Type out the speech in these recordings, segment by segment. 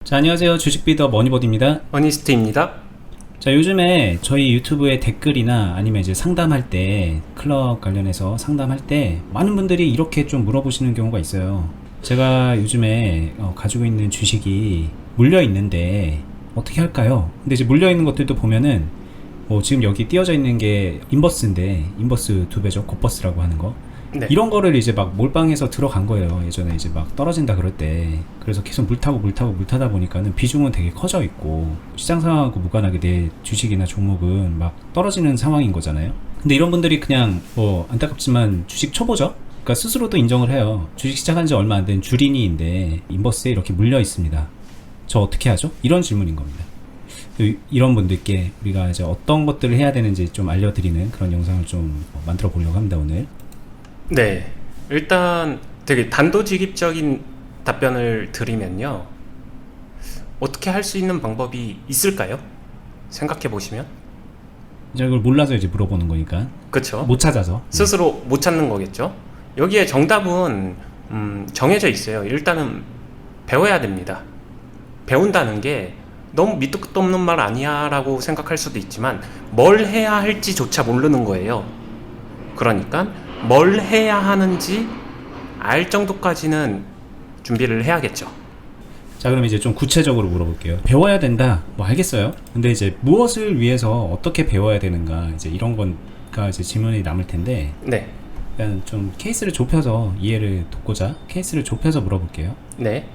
자, 안녕하세요. 주식비더 머니버드입니다. 어니스트입니다. 자, 요즘에 저희 유튜브에 댓글이나 아니면 이제 상담할 때, 클럽 관련해서 상담할 때 많은 분들이 이렇게 좀 물어보시는 경우가 있어요. 제가 요즘에 가지고 있는 주식이 물려 있는데 어떻게 할까요? 근데 이제 물려 있는 것들도 보면은 지금 여기 띄어져 있는 게 인버스인데, 인버스 2배죠. 곱버스라고 하는 거. 네. 이런 거를 이제 막 몰빵해서 들어간 거예요. 예전에 이제 막 떨어진다 그럴 때. 그래서 계속 물 타다 보니까는 비중은 되게 커져 있고, 시장 상황하고 무관하게 내 주식이나 종목은 막 떨어지는 상황인 거잖아요. 근데 이런 분들이 그냥 안타깝지만 주식 초보죠? 그러니까 스스로도 인정을 해요. 주식 시작한 지 얼마 안 된 주린이인데 인버스에 이렇게 물려 있습니다. 저 어떻게 하죠? 이런 질문인 겁니다. 이런 분들께 우리가 이제 어떤 것들을 해야 되는지 좀 알려드리는 그런 영상을 좀 만들어 보려고 합니다, 오늘. 네. 일단 되게 단도직입적인 답변을 드리면요. 어떻게 할 수 있는 방법이 있을까요? 생각해 보시면. 이제 이걸 몰라서 이제 물어보는 거니까. 그렇죠. 못 찾아서. 스스로 못 찾는 거겠죠. 여기에 정답은 정해져 있어요. 일단은 배워야 됩니다. 배운다는 게 너무 밑도 끝도 없는 말 아니야 라고 생각할 수도 있지만 뭘 해야 할지조차 모르는 거예요. 그러니까 뭘 해야 하는지 알 정도까지는 준비를 해야겠죠. 자, 그럼 이제 좀 구체적으로 물어볼게요. 배워야 된다. 뭐 알겠어요. 근데 이제 무엇을 위해서 어떻게 배워야 되는가, 이제 이런 건가 이제 질문이 남을 텐데, 네. 일단 좀 케이스를 좁혀서 이해를 돕고자 케이스를 좁혀서 물어볼게요. 네.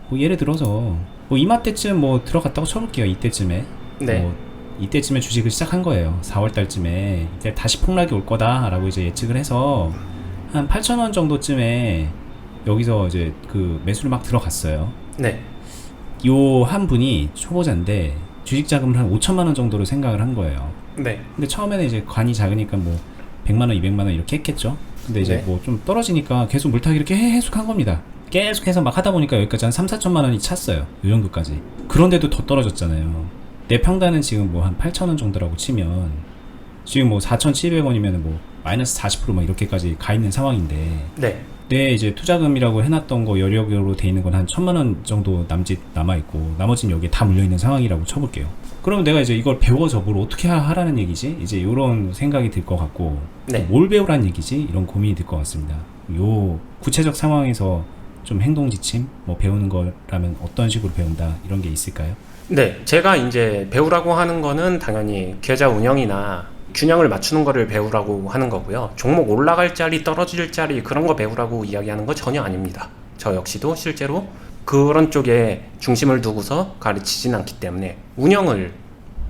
뭐 예를 들어서 이맘때쯤 들어갔다고 쳐볼게요. 이때쯤에. 네. 이때쯤에 주식을 시작한 거예요. 4월 달쯤에 이제 다시 폭락이 올 거다라고 이제 예측을 해서 한 8,000원 정도쯤에 여기서 이제 그 매수를 막 들어갔어요. 네. 요 한 분이 초보자인데 주식 자금을 한 5천만 원 정도로 생각을 한 거예요. 네. 근데 처음에는 이제 관이 작으니까 100만 원, 200만 원 이렇게 했겠죠. 근데 이제 네. 좀 떨어지니까 계속 물타기 이렇게 해속한 겁니다. 계속해서 막 하다 보니까 여기까지 한 3, 4천만 원이 찼어요. 요 정도까지. 그런데도 더 떨어졌잖아요. 내 평단은 지금 한 8,000원 정도라고 치면 지금 4,700원이면 마이너스 40% 이렇게까지 가 있는 상황인데, 네. 내 이제 투자금이라고 해놨던 거 여력으로 돼 있는 건 한 1,000만 원 정도 남짓 남아있고, 나머지는 여기에 다 물려있는 상황이라고 쳐볼게요. 그러면 내가 이제 이걸 배워서 뭘 어떻게 하라는 얘기지? 이제 이런 생각이 들 것 같고, 네. 뭘 배우라는 얘기지? 이런 고민이 들 것 같습니다. 요 구체적 상황에서 좀 행동 지침, 배우는 거라면 어떤 식으로 배운다, 이런 게 있을까요? 네. 제가 이제 배우라고 하는 거는 당연히 계좌 운영이나 균형을 맞추는 거를 배우라고 하는 거고요. 종목 올라갈 자리, 떨어질 자리 그런 거 배우라고 이야기하는 거 전혀 아닙니다. 저 역시도 실제로 그런 쪽에 중심을 두고서 가르치진 않기 때문에 운영을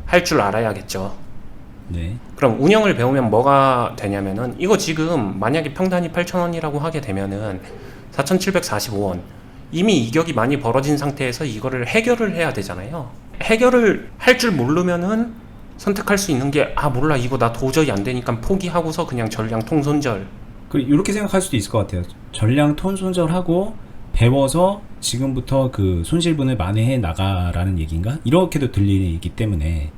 할 줄 알아야겠죠. 네. 그럼 운영을 배우면 뭐가 되냐면은, 이거 지금 만약에 평단이 8,000원이라고 하게 되면은 4,745원, 이미 이격이 많이 벌어진 상태에서 이거를 해결을 해야 되잖아요. 해결을 할 줄 모르면은 선택할 수 있는 게, 몰라, 이거 나 도저히 안 되니까 포기하고서 그냥 전량 통손절. 이렇게 생각할 수도 있을 것 같아요. 전량 톤손절하고 배워서 지금부터 그 손실분을 만회해 나가라는 얘기인가? 이렇게도 들리기 때문에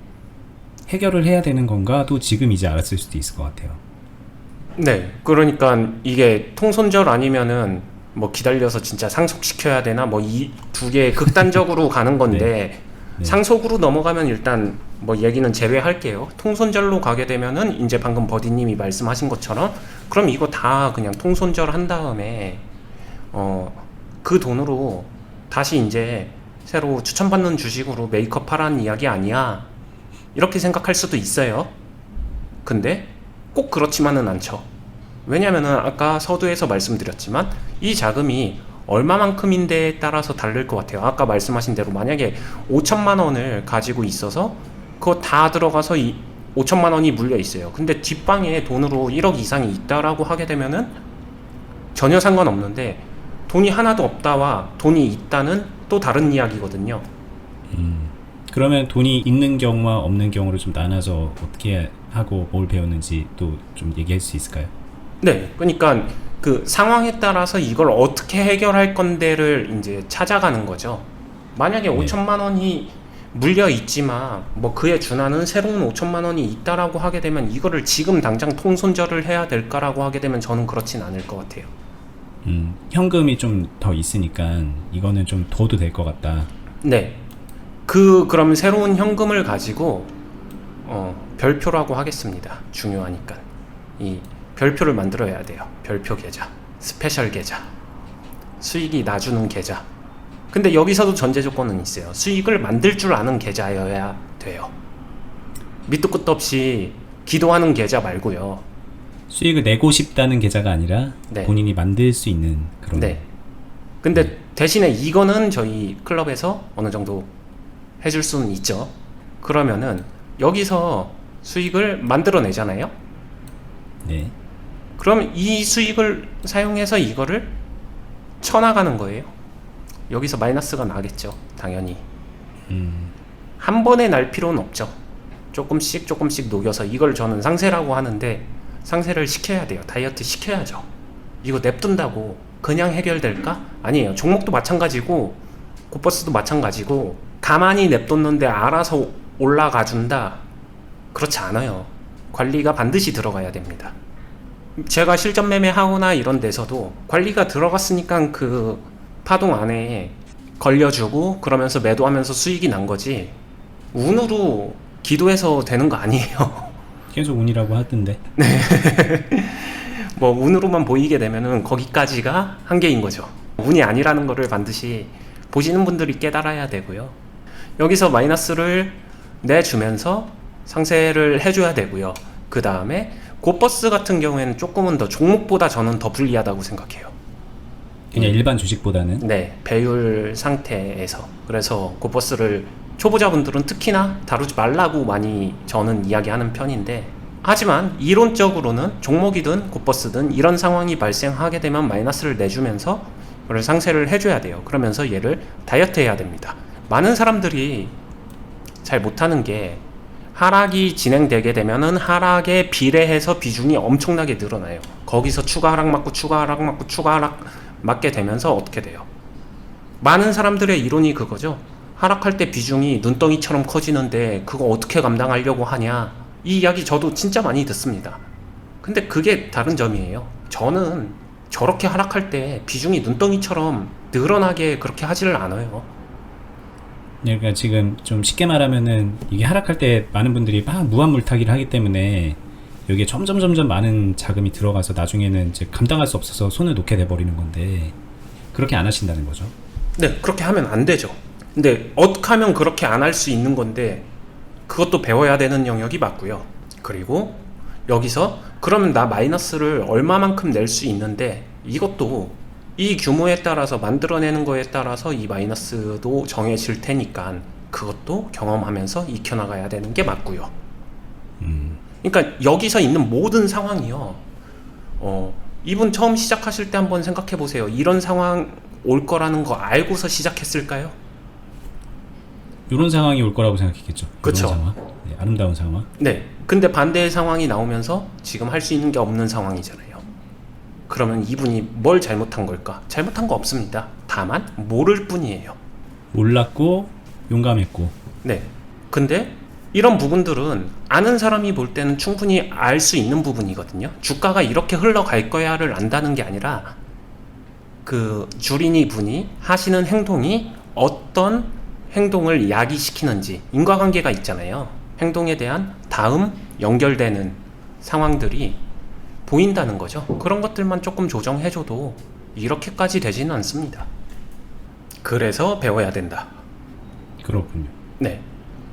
해결을 해야 되는 건가도 지금 이제 알았을 수도 있을 것 같아요. 네, 그러니까 이게 통손절 아니면은 기다려서 진짜 상속시켜야 되나, 이 두 개 극단적으로 가는 건데 네. 상속으로 넘어가면 일단 얘기는 제외할게요. 통손절로 가게 되면은 이제 방금 버디님이 말씀하신 것처럼 그럼 이거 다 그냥 통손절 한 다음에 그 돈으로 다시 이제 새로 추천받는 주식으로 메이크업 하라는 이야기 아니야, 이렇게 생각할 수도 있어요. 근데 꼭 그렇지만은 않죠. 왜냐면은 아까 서두에서 말씀드렸지만 이 자금이 얼마만큼인데에 따라서 다를 것 같아요. 아까 말씀하신 대로 만약에 5천만 원을 가지고 있어서 그거 다 들어가서 5천만 원이 물려 있어요. 근데 뒷방에 돈으로 1억 이상이 있다라고 하게 되면은 전혀 상관없는데, 돈이 하나도 없다와 돈이 있다는 또 다른 이야기거든요. 그러면 돈이 있는 경우와 없는 경우를 좀 나눠서 어떻게 하고 뭘 배웠는지 또 좀 얘기할 수 있을까요? 네, 그러니까 그 상황에 따라서 이걸 어떻게 해결할 건데를 이제 찾아가는 거죠. 만약에 5천만 원이 물려 있지만 그에 준하는 새로운 5천만 원이 있다라고 하게 되면 이거를 지금 당장 통손절을 해야 될까라고 하게 되면 저는 그렇진 않을 것 같아요. 현금이 좀 더 있으니까 이거는 좀 둬도 될 것 같다. 네. 그럼 새로운 현금을 가지고 별표라고 하겠습니다. 중요하니까. 이 별표를 만들어야 돼요. 별표 계좌, 스페셜 계좌, 수익이 나주는 계좌. 근데 여기서도 전제 조건은 있어요. 수익을 만들 줄 아는 계좌여야 돼요. 밑도 끝도 없이 기도하는 계좌 말고요. 수익을 내고 싶다는 계좌가 아니라 네. 본인이 만들 수 있는 그런. 네. 근데 대신에 이거는 저희 클럽에서 어느 정도 해줄 수는 있죠. 그러면은 여기서 수익을 만들어내잖아요. 네. 그럼 이 수익을 사용해서 이거를 쳐나가는 거예요. 여기서 마이너스가 나겠죠. 당연히. 한 번에 날 필요는 없죠. 조금씩 조금씩 녹여서, 이걸 저는 상세라고 하는데 상세를 시켜야 돼요. 다이어트 시켜야죠. 이거 냅둔다고 그냥 해결될까? 아니에요. 종목도 마찬가지고 고버스도 마찬가지고 가만히 냅뒀는데 알아서 올라가 준다? 그렇지 않아요. 관리가 반드시 들어가야 됩니다. 제가 실전 매매하거나 이런 데서도 관리가 들어갔으니까 그 파동 안에 걸려주고 그러면서 매도하면서 수익이 난 거지, 운으로 기도해서 되는 거 아니에요. 계속 운이라고 하던데. 뭐 운으로만 보이게 되면은 거기까지가 한계인 거죠. 운이 아니라는 거를 반드시 보시는 분들이 깨달아야 되고요. 여기서 마이너스를 내주면서 상세를 해줘야 되고요. 그 다음에 고버스 같은 경우에는 조금은 더 종목보다 저는 더 불리하다고 생각해요. 그냥 일반 주식보다는. 네, 배율 상태에서. 그래서 고버스를 초보자분들은 특히나 다루지 말라고 많이 저는 이야기하는 편인데, 하지만 이론적으로는 종목이든 고버스든 이런 상황이 발생하게 되면 마이너스를 내주면서 그걸 상세를 해줘야 돼요. 그러면서 얘를 다이어트 해야 됩니다. 많은 사람들이 잘 못하는 게, 하락이 진행되게 되면은 하락에 비례해서 비중이 엄청나게 늘어나요. 거기서 추가 하락 맞고 추가 하락 맞고 추가 하락 맞게 되면서 어떻게 돼요? 많은 사람들의 이론이 그거죠. 하락할 때 비중이 눈덩이처럼 커지는데 그거 어떻게 감당하려고 하냐, 이 이야기 저도 진짜 많이 듣습니다. 근데 그게 다른 점이에요. 저는 저렇게 하락할 때 비중이 눈덩이처럼 늘어나게 그렇게 하지를 않아요. 그러니까 지금 좀 쉽게 말하면은 이게 하락할 때 많은 분들이 막 무한 물타기를 하기 때문에 여기에 점점 많은 자금이 들어가서 나중에는 이제 감당할 수 없어서 손을 놓게 돼버리는 건데, 그렇게 안 하신다는 거죠. 네, 그렇게 하면 안 되죠. 근데 어떻게 하면 그렇게 안 할 수 있는 건데, 그것도 배워야 되는 영역이 맞고요. 그리고 여기서 그러면 나 마이너스를 얼마만큼 낼 수 있는데, 이것도 이 규모에 따라서 만들어내는 거에 따라서 이 마이너스도 정해질 테니까 그것도 경험하면서 익혀나가야 되는 게 맞고요. 그러니까 여기서 있는 모든 상황이요, 이분 처음 시작하실 때 한번 생각해 보세요. 이런 상황 올 거라는 거 알고서 시작했을까요? 이런 상황이 올 거라고 생각했겠죠. 그쵸. 이런 상황. 네, 아름다운 상황. 네. 근데 반대의 상황이 나오면서 지금 할 수 있는 게 없는 상황이잖아요. 그러면 이분이 뭘 잘못한 걸까? 잘못한 거 없습니다. 다만 모를 뿐이에요. 몰랐고 용감했고. 네. 근데 이런 부분들은 아는 사람이 볼 때는 충분히 알 수 있는 부분이거든요. 주가가 이렇게 흘러갈 거야를 안다는 게 아니라, 그 주린이 분이 하시는 행동이 어떤 행동을 야기시키는지, 인과관계가 있잖아요. 행동에 대한 다음 연결되는 상황들이 보인다는 거죠. 그런 것들만 조금 조정해줘도 이렇게까지 되지는 않습니다. 그래서 배워야 된다. 그렇군요. 네.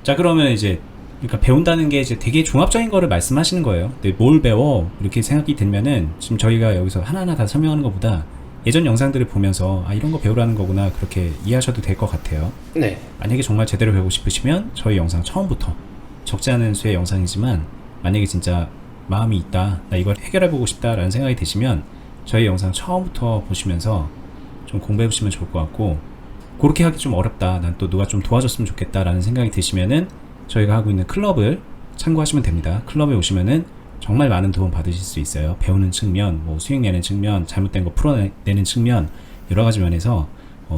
자, 그러면 이제 그러니까 배운다는 게 이제 되게 종합적인 거를 말씀하시는 거예요. 근데 뭘 배워? 이렇게 생각이 들면은 지금 저희가 여기서 하나하나 다 설명하는 것보다 예전 영상들을 보면서 아, 이런 거 배우라는 거구나, 그렇게 이해하셔도 될 것 같아요. 네. 만약에 정말 제대로 배우고 싶으시면 저희 영상 처음부터, 적지 않은 수의 영상이지만 만약에 진짜 마음이 있다, 나 이걸 해결해보고 싶다 라는 생각이 드시면 저희 영상 처음부터 보시면서 좀 공부해 보시면 좋을 것 같고, 그렇게 하기 좀 어렵다, 난 또 누가 좀 도와줬으면 좋겠다 라는 생각이 드시면은 저희가 하고 있는 클럽을 참고하시면 됩니다. 클럽에 오시면은 정말 많은 도움 받으실 수 있어요. 배우는 측면, 뭐 수익 내는 측면, 잘못된 거 풀어내는 측면, 여러 가지 면에서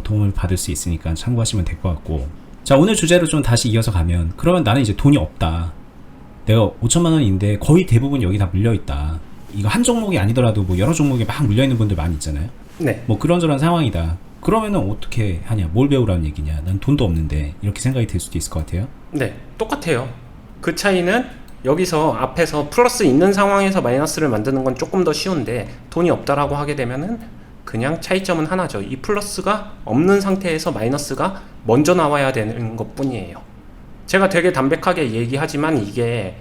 도움을 받을 수 있으니까 참고하시면 될 것 같고. 자, 오늘 주제로 좀 다시 이어서 가면, 그러면 나는 이제 돈이 없다, 내가 5천만 원인데 거의 대부분 여기 다 물려있다, 이거 한 종목이 아니더라도 뭐 여러 종목에 막 물려있는 분들 많이 있잖아요. 네. 뭐 그런저런 상황이다. 그러면은 어떻게 하냐? 뭘 배우라는 얘기냐? 난 돈도 없는데 이렇게 생각이 들 수도 있을 것 같아요. 네, 똑같아요. 그 차이는 여기서 앞에서 플러스 있는 상황에서 마이너스를 만드는 건 조금 더 쉬운데 돈이 없다라고 하게 되면은 그냥 차이점은 하나죠. 이 플러스가 없는 상태에서 마이너스가 먼저 나와야 되는 것 뿐이에요. 제가 되게 담백하게 얘기하지만 이게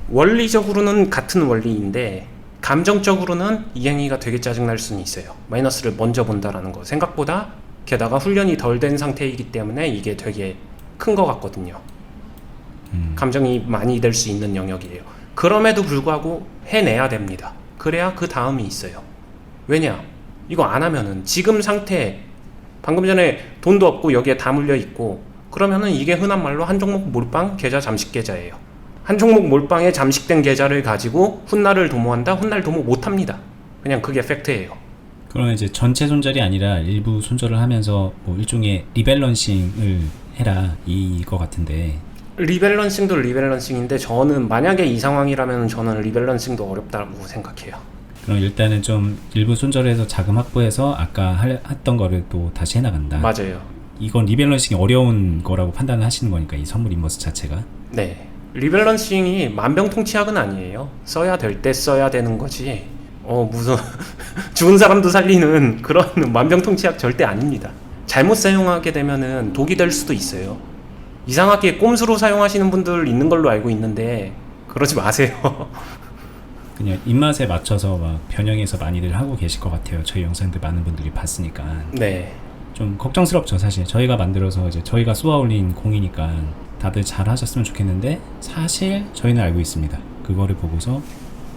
원리적으로는 같은 원리인데 감정적으로는 이행이가 되게 짜증날 수는 있어요. 마이너스를 먼저 본다라는 거. 생각보다 게다가 훈련이 덜 된 상태이기 때문에 이게 되게 큰 것 같거든요. 감정이 많이 될 수 있는 영역이에요. 그럼에도 불구하고 해내야 됩니다. 그래야 그 다음이 있어요. 왜냐? 이거 안 하면은 지금 상태, 방금 전에 돈도 없고 여기에 다 물려 있고, 그러면은 이게 흔한 말로 한 종목 몰빵 계좌 잠식 계좌예요. 한 종목 몰빵에 잠식된 계좌를 가지고 훗날을 도모한다? 훗날 도모 못합니다. 그냥 그게 팩트예요. 그러면 이제 전체 손절이 아니라 일부 손절을 하면서 뭐 일종의 리밸런싱을 해라 이거 같은데. 리밸런싱도 리밸런싱인데 저는 만약에 이 상황이라면 저는 리밸런싱도 어렵다고 생각해요. 그럼 일단은 좀 일부 손절해서 자금 확보해서 아까 했던 거를 또 다시 해나간다. 맞아요. 이건 리밸런싱이 어려운 거라고 판단을 하시는 거니까 이 선물 인버스 자체가. 네. 리밸런싱이 만병통치약은 아니에요. 써야 될 때 써야 되는 거지. 무슨 죽은 사람도 살리는 그런 만병통치약 절대 아닙니다. 잘못 사용하게 되면은 독이 될 수도 있어요. 이상하게 꼼수로 사용하시는 분들 있는 걸로 알고 있는데 그러지 마세요. 그냥 입맛에 맞춰서 막 변형해서 많이들 하고 계실 것 같아요. 저희 영상들 많은 분들이 봤으니까. 네. 좀 걱정스럽죠. 사실 저희가 만들어서 이제 저희가 쏘아 올린 공이니까 다들 잘 하셨으면 좋겠는데 사실 저희는 알고 있습니다. 그거를 보고서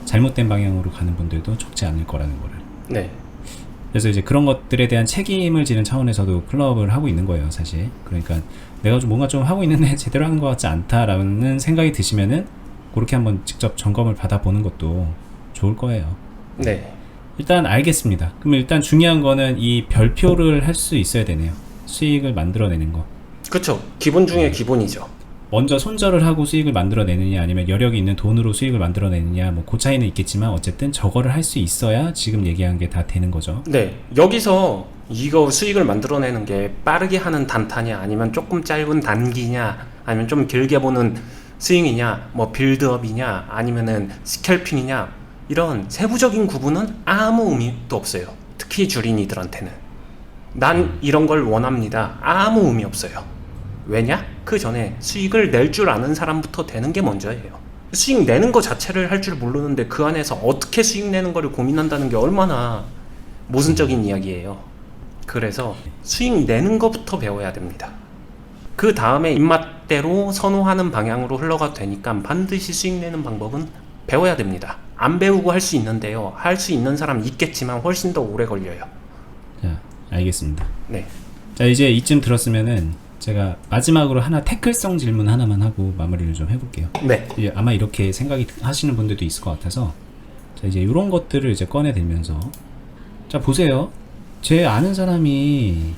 잘못된 방향으로 가는 분들도 적지 않을 거라는 거를. 네. 그래서 이제 그런 것들에 대한 책임을 지는 차원에서도 클럽을 하고 있는 거예요, 사실. 그러니까 내가 좀 뭔가 좀 하고 있는데 제대로 하는 것 같지 않다라는 생각이 드시면은 그렇게 한번 직접 점검을 받아보는 것도 좋을 거예요. 네. 일단 알겠습니다. 그럼 일단 중요한 거는 이 별표를 할 수 있어야 되네요. 수익을 만들어내는 거. 그렇죠. 기본 중에 기본이죠. 먼저 손절을 하고 수익을 만들어내느냐 아니면 여력이 있는 돈으로 수익을 만들어내느냐 뭐 그 차이는 있겠지만 어쨌든 저거를 할 수 있어야 지금 얘기한 게 다 되는 거죠. 네. 여기서 이거 수익을 만들어내는 게 빠르게 하는 단타냐 아니면 조금 짧은 단기냐 아니면 좀 길게 보는 스윙이냐 뭐 빌드업이냐 아니면은 스캘핑이냐 이런 세부적인 구분은 아무 의미도 없어요. 특히 주린이들한테는. 난 이런 걸 원합니다. 아무 의미 없어요. 왜냐? 그 전에 수익을 낼 줄 아는 사람부터 되는 게 먼저예요. 수익 내는 거 자체를 할 줄 모르는데 그 안에서 어떻게 수익 내는 거를 고민한다는 게 얼마나 모순적인 이야기예요. 그래서 수익 내는 것부터 배워야 됩니다. 그 다음에 입맛대로 선호하는 방향으로 흘러가도 되니까 반드시 수익 내는 방법은 배워야 됩니다. 안 배우고 할 수 있는데요. 할 수 있는 사람 있겠지만 훨씬 더 오래 걸려요. 자, 알겠습니다. 네. 자, 이제 이쯤 들었으면은 제가 마지막으로 하나 태클성 질문 하나만 하고 마무리를 좀 해볼게요. 네. 이제 아마 이렇게 생각이 하시는 분들도 있을 것 같아서 자, 이제 이런 것들을 이제 꺼내들면서 자, 보세요. 제 아는 사람이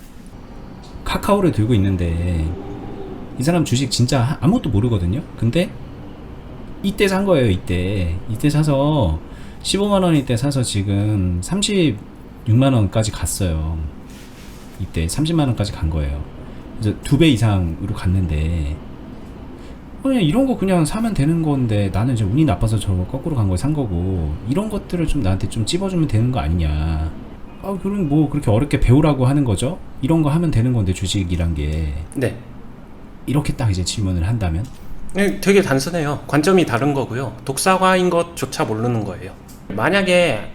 카카오를 들고 있는데 이 사람 주식 진짜 아무것도 모르거든요. 근데 이때 산 거예요. 이때 사서 15만원일 때 사서 지금 36만원까지 갔어요. 이때 30만원까지 간 거예요. 그래서 2배 이상으로 갔는데 그냥 이런 거 그냥 사면 되는 건데 나는 이제 운이 나빠서 저거 거꾸로 간 거 산 거고 이런 것들을 좀 나한테 좀 찝어주면 되는 거 아니냐. 그럼 뭐 그렇게 어렵게 배우라고 하는 거죠? 이런 거 하면 되는 건데 주식이란 게. 네. 이렇게 딱 이제 질문을 한다면? 네, 되게 단순해요. 관점이 다른 거고요. 독사과인 것조차 모르는 거예요. 만약에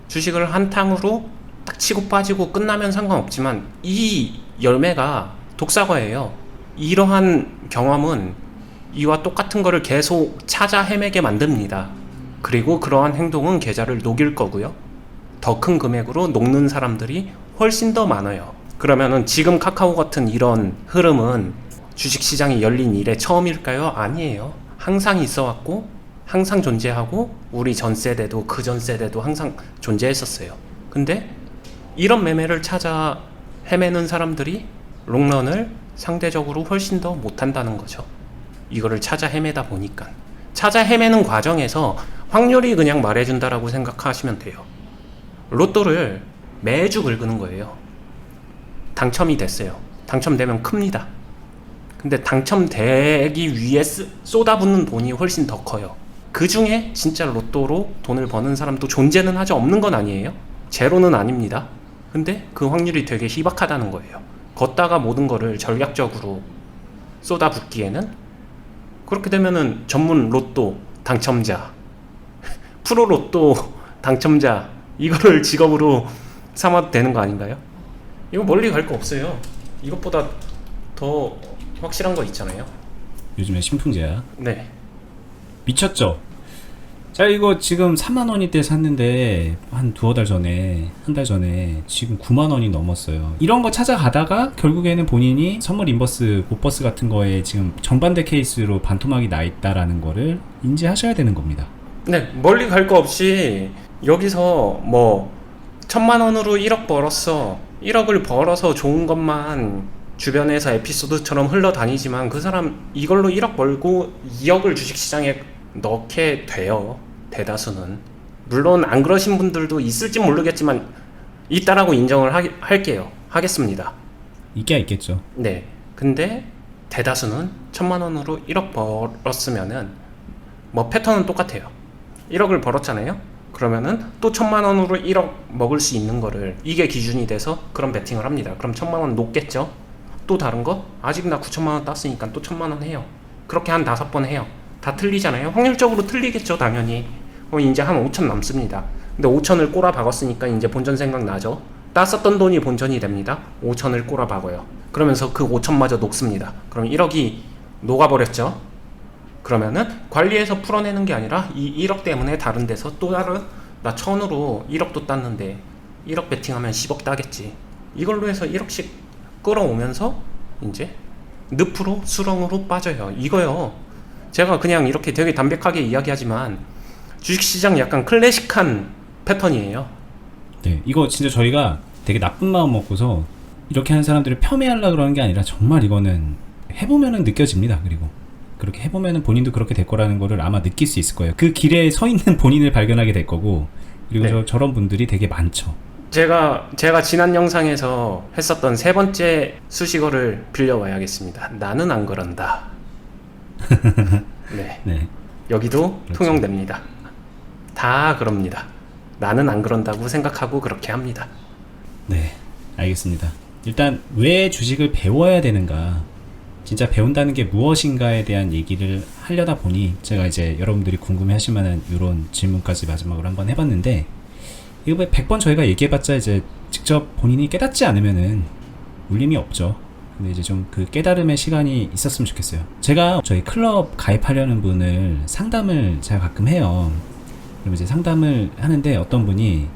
주식을 한탕으로 딱 치고 빠지고 끝나면 상관없지만 이 열매가 독사과예요. 이러한 경험은 이와 똑같은 거를 계속 찾아 헤매게 만듭니다. 그리고 그러한 행동은 계좌를 녹일 거고요. 더 큰 금액으로 녹는 사람들이 훨씬 더 많아요. 그러면은 지금 카카오 같은 이런 흐름은 주식시장이 열린 이래 처음일까요? 아니에요. 항상 있어 왔고 항상 존재하고 우리 전 세대도 그 전 세대도 항상 존재했었어요. 근데 이런 매매를 찾아 헤매는 사람들이 롱런을 상대적으로 훨씬 더 못한다는 거죠. 이거를 찾아 헤매다 보니까. 찾아 헤매는 과정에서 확률이 그냥 말해준다라고 생각하시면 돼요. 로또를 매주 긁는 거예요. 당첨이 됐어요. 당첨되면 큽니다. 근데 당첨되기 위해 쏟아붓는 돈이 훨씬 더 커요. 그 중에 진짜 로또로 돈을 버는 사람도 존재는 하죠. 없는 건 아니에요. 제로는 아닙니다. 근데 그 확률이 되게 희박하다는 거예요. 걷다가 모든 거를 전략적으로 쏟아붓기에는, 그렇게 되면은 전문 로또 당첨자, 프로 로또 당첨자, 이거를 직업으로 삼아도 되는 거 아닌가요? 이거 멀리 갈 거 없어요. 이것보다 더 확실한 거 있잖아요. 요즘에 신풍제야. 네. 미쳤죠? 자, 이거 지금 4만원일 때 샀는데 한 두어 달 전에, 한 달 전에 지금 9만원이 넘었어요. 이런 거 찾아가다가 결국에는 본인이 선물 인버스, 곧버스 같은 거에 지금 정반대 케이스로 반토막이 나 있다라는 거를 인지하셔야 되는 겁니다. 네, 멀리 갈 거 없이 여기서 뭐 1,000만 원으로 1억 벌었어. 1억을 벌어서 좋은 것만 주변에서 에피소드처럼 흘러다니지만 그 사람 이걸로 1억 벌고 2억을 주식시장에 넣게 돼요. 대다수는. 물론 안 그러신 분들도 있을지 모르겠지만 있다라고 인정을 할게요. 하겠습니다. 있겠죠. 네. 근데 대다수는 1,000만 원으로 1억 벌었으면은 뭐 패턴은 똑같아요. 1억을 벌었잖아요. 그러면은 또 1,000만 원으로 1억 먹을 수 있는 거를, 이게 기준이 돼서 그런 베팅을 합니다. 그럼 1,000만 원 높겠죠? 또 다른 거? 아직 나 9천만 원 땄으니까 또 1,000만 원 해요. 그렇게 한 5번 해요. 다 틀리잖아요. 확률적으로 틀리겠죠, 당연히. 이제 한 5천 남습니다. 근데 5천을 꼬라 박았으니까 이제 본전 생각나죠? 땄었던 돈이 본전이 됩니다. 5천을 꼬라 박아요. 그러면서 그 5천마저 녹습니다. 그럼 1억이 녹아버렸죠? 그러면은 관리해서 풀어내는 게 아니라 이 1억 때문에 다른 데서 또 다른, 나 1,000으로 1억도 땄는데 1억 베팅하면 10억 따겠지. 이걸로 해서 1억씩 끌어오면서 이제 늪으로 수렁으로 빠져요. 이거요. 제가 그냥 이렇게 되게 담백하게 이야기하지만 주식시장 약간 클래식한 패턴이에요. 네, 이거 진짜 저희가 되게 나쁜 마음 먹고서 이렇게 하는 사람들을 폄훼하려고 그러는 게 아니라 정말 이거는 해보면은 느껴집니다. 그리고 그렇게 해보면은 본인도 그렇게 될 거라는 거를 아마 느낄 수 있을 거예요. 그 길에 서 있는 본인을 발견하게 될 거고, 그리고 네. 저런 분들이 되게 많죠. 제가 지난 영상에서 했었던 세 번째 수식어를 빌려와야겠습니다. 나는 안 그런다. 네. 네. 여기도 그렇죠. 통용됩니다. 다 그럽니다. 나는 안 그런다고 생각하고 그렇게 합니다. 네, 알겠습니다. 일단 왜 주식을 배워야 되는가, 진짜 배운다는 게 무엇인가에 대한 얘기를 하려다 보니 제가 이제 여러분들이 궁금해 하실 만한 이런 질문까지 마지막으로 한번 해봤는데, 이거 100번 저희가 얘기해봤자 이제 직접 본인이 깨닫지 않으면은 울림이 없죠. 근데 이제 좀 그 깨달음의 시간이 있었으면 좋겠어요. 제가 저희 클럽 가입하려는 분을 상담을 제가 가끔 해요. 그럼 이제 상담을 하는데 어떤 분이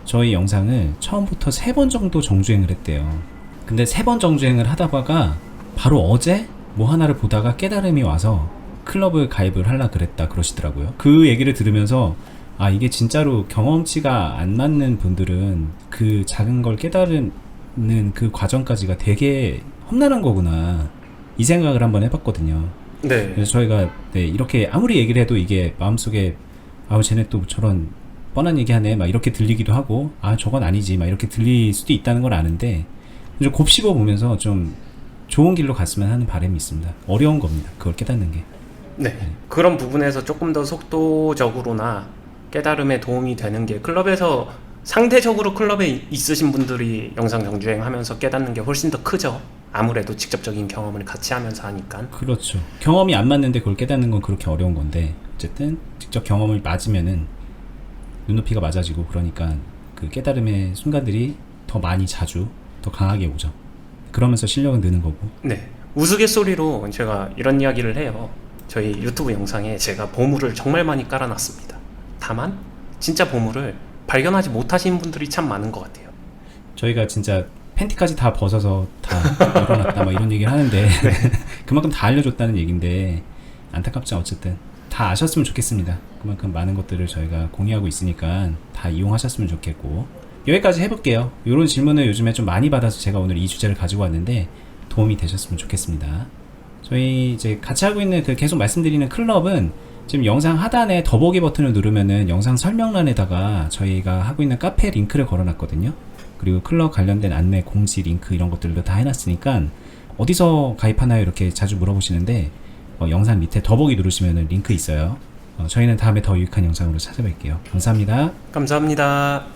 저희 영상을 처음부터 3번 정도 정주행을 했대요. 근데 3번 정주행을 하다가 바로 어제 뭐 하나를 보다가 깨달음이 와서 클럽을 가입을 하려 그랬다 그러시더라고요. 그 얘기를 들으면서 아, 이게 진짜로 경험치가 안 맞는 분들은 그 작은 걸 깨달은 그 과정까지가 되게 험난한 거구나, 이 생각을 한번 해봤거든요. 네. 그래서 저희가 이렇게 아무리 얘기를 해도 이게 마음속에 아우 쟤네 또 저런 뻔한 얘기하네 막 이렇게 들리기도 하고, 아 저건 아니지 막 이렇게 들릴 수도 있다는 걸 아는데 좀 곱씹어 보면서 좀 좋은 길로 갔으면 하는 바람이 있습니다. 어려운 겁니다, 그걸 깨닫는 게. 네. 그런 부분에서 조금 더 속도적으로나 깨달음에 도움이 되는 게, 클럽에서 상대적으로 클럽에 있으신 분들이 영상 정주행 하면서 깨닫는 게 훨씬 더 크죠. 아무래도 직접적인 경험을 같이 하면서 하니까. 그렇죠. 경험이 안 맞는데 그걸 깨닫는 건 그렇게 어려운 건데, 어쨌든 직접 경험을 맞으면은 눈높이가 맞아지고, 그러니까 그 깨달음의 순간들이 더 많이 자주 더 강하게 오죠. 그러면서 실력은 느는 거고. 네. 우스갯소리로 제가 이런 이야기를 해요. 저희 유튜브 영상에 제가 보물을 정말 많이 깔아놨습니다. 다만 진짜 보물을 발견하지 못하신 분들이 참 많은 것 같아요. 저희가 진짜 팬티까지 다 벗어서 다 열어놨다 막 이런 얘기를 하는데 그만큼 다 알려줬다는 얘기인데 안타깝죠. 어쨌든 다 아셨으면 좋겠습니다. 그만큼 많은 것들을 저희가 공유하고 있으니까 다 이용하셨으면 좋겠고, 여기까지 해볼게요. 이런 질문을 요즘에 좀 많이 받아서 제가 오늘 이 주제를 가지고 왔는데 도움이 되셨으면 좋겠습니다. 저희 이제 같이 하고 있는 그 계속 말씀드리는 클럽은 지금 영상 하단에 더보기 버튼을 누르면은 영상 설명란에다가 저희가 하고 있는 카페 링크를 걸어놨거든요. 그리고 클럽 관련된 안내 공지 링크 이런 것들도 다 해놨으니까 어디서 가입하나요? 이렇게 자주 물어보시는데 영상 밑에 더보기 누르시면 링크 있어요. 저희는 다음에 더 유익한 영상으로 찾아뵐게요. 감사합니다. 감사합니다.